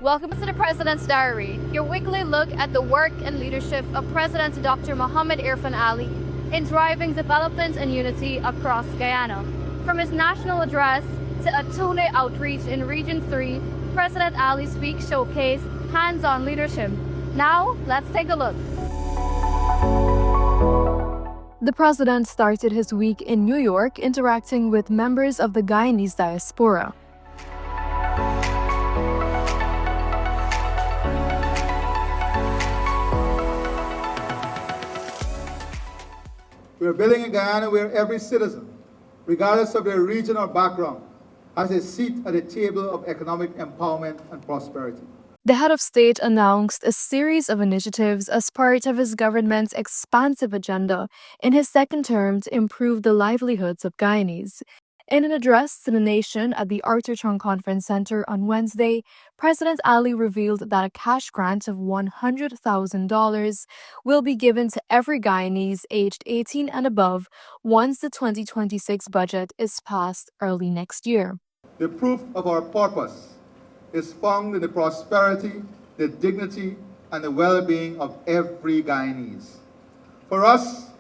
Welcome to the President's Diary, your weekly look at the work and leadership of President Dr. Mohamed Irfan Ali in driving development and unity across Guyana. From his national address to a two-day outreach in Region 3, President Ali's speech showcased hands-on leadership. Now, let's take a look. The president started his week in New York interacting with members of the Guyanese diaspora. We are building a Guyana where every citizen, regardless of their region or background, has a seat at the table of economic empowerment and prosperity. The head of state announced a series of initiatives as part of his government's expansive agenda in his second term to improve the livelihoods of Guyanese. In an address to the nation at the Arthur Chung Conference Center on Wednesday, President Ali revealed that a cash grant of $100,000 will be given to every Guyanese aged 18 and above once the 2026 budget is passed early next year. The proof of our purpose is found in the prosperity, the dignity, and the well-being of every Guyanese. For us,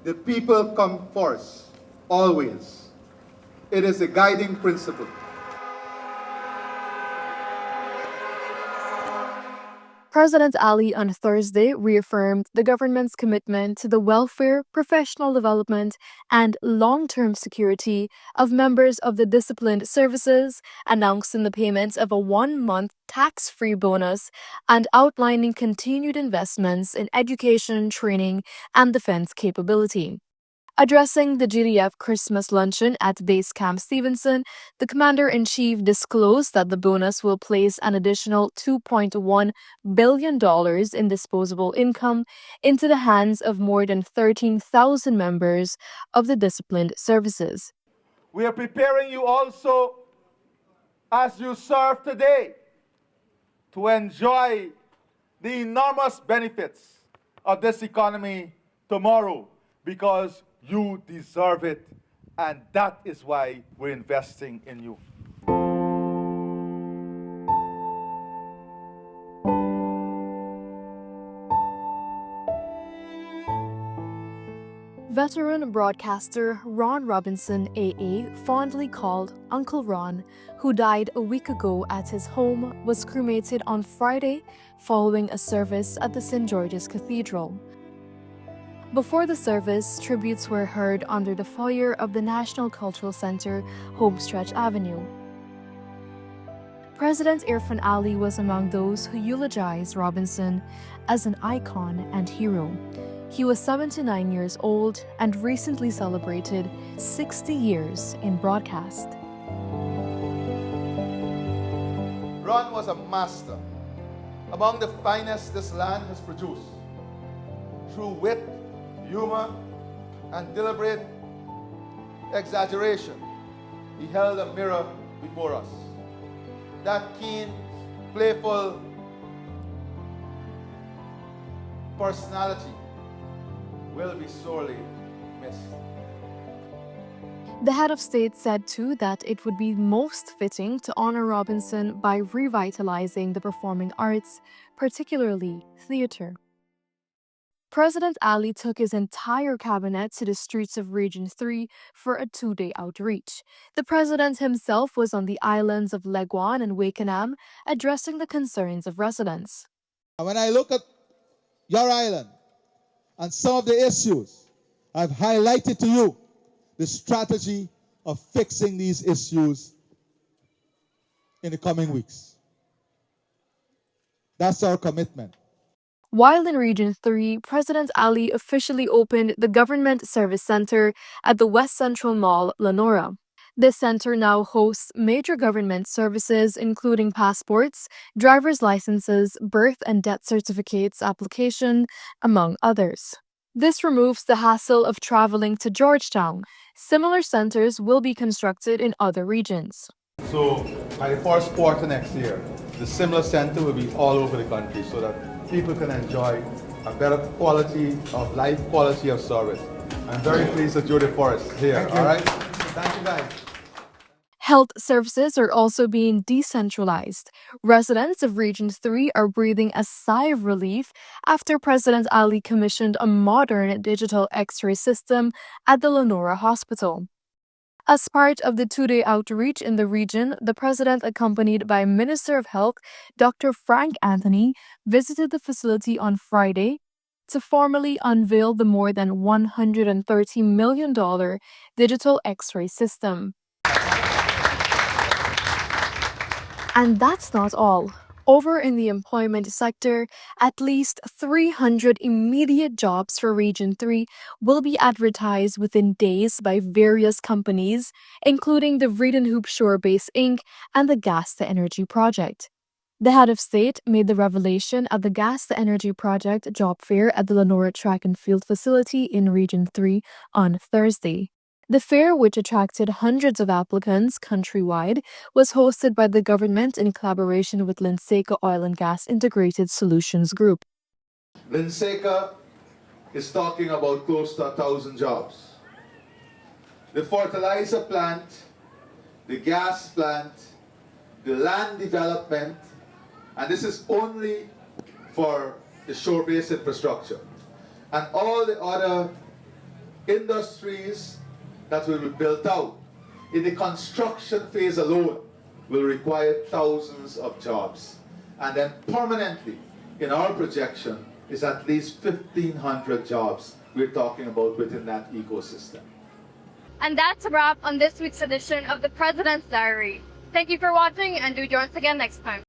the people come first, always. It is a guiding principle. President Ali on Thursday reaffirmed the government's commitment to the welfare, professional development, and long-term security of members of the disciplined services, announcing the payment of a one-month tax-free bonus and outlining continued investments in education, training, and defense capability. Addressing the GDF Christmas luncheon at Base Camp Stevenson, the Commander-in-Chief disclosed that the bonus will place an additional $2.1 billion in disposable income into the hands of more than 13,000 members of the disciplined services. We are preparing you also, as you serve today, to enjoy the enormous benefits of this economy tomorrow, because you deserve it, and that is why we're investing in you. Veteran broadcaster Ron Robinson, AA, fondly called Uncle Ron, who died a week ago at his home, was cremated on Friday following a service at the St. George's Cathedral. Before the service, tributes were heard under the foyer of the National Cultural Center, Homestretch Avenue. President Irfan Ali was among those who eulogized Robinson as an icon and hero. He was 79 years old and recently celebrated 60 years in broadcast. Ron was a master, among the finest this land has produced. Through wit, humor, and deliberate exaggeration, he held a mirror before us. That keen, playful personality will be sorely missed. The head of state said too that it would be most fitting to honor Robinson by revitalizing the performing arts, particularly theater. President Ali took his entire cabinet to the streets of Region 3 for a two-day outreach. The president himself was on the islands of Leguan and Wakenham, addressing the concerns of residents. When I look at your island and some of the issues, I've highlighted to you the strategy of fixing these issues in the coming weeks. That's our commitment. While in Region 3, President Ali officially opened the Government Service Center at the West Central Mall, Lenora. This center now hosts major government services including passports, driver's licenses, birth and death certificates application, among others. This removes the hassle of traveling to Georgetown. Similar centers will be constructed in other regions. So by the first quarter next year, the similar center will be all over the country so that people can enjoy a better quality of life, quality of service. I'm very pleased that you're the first here, all right? Thank you guys. Health services are also being decentralized. Residents of Region 3 are breathing a sigh of relief after President Ali commissioned a modern digital X-ray system at the Lenora Hospital. As part of the two-day outreach in the region, the president, accompanied by Minister of Health Dr. Frank Anthony, visited the facility on Friday to formally unveil the more than $130 million digital X-ray system. And that's not all. Over in the employment sector, at least 300 immediate jobs for Region 3 will be advertised within days by various companies, including the Vredenhoop Shore Base Inc. and the Gas to Energy Project. The head of state made the revelation at the Gas to Energy Project job fair at the Lenora Track and Field facility in Region 3 on Thursday. The fair, which attracted hundreds of applicants countrywide, was hosted by the government in collaboration with Linseca Oil and Gas Integrated Solutions Group. Linseca is talking about close to 1,000 jobs. The fertilizer plant, the gas plant, the land development, and this is only for the shore-based infrastructure, and all the other industries that will be built out in the construction phase alone will require thousands of jobs. And then permanently, in our projection, is at least 1,500 jobs we're talking about within that ecosystem. And that's a wrap on this week's edition of the President's Diary. Thank you for watching, and do join us again next time.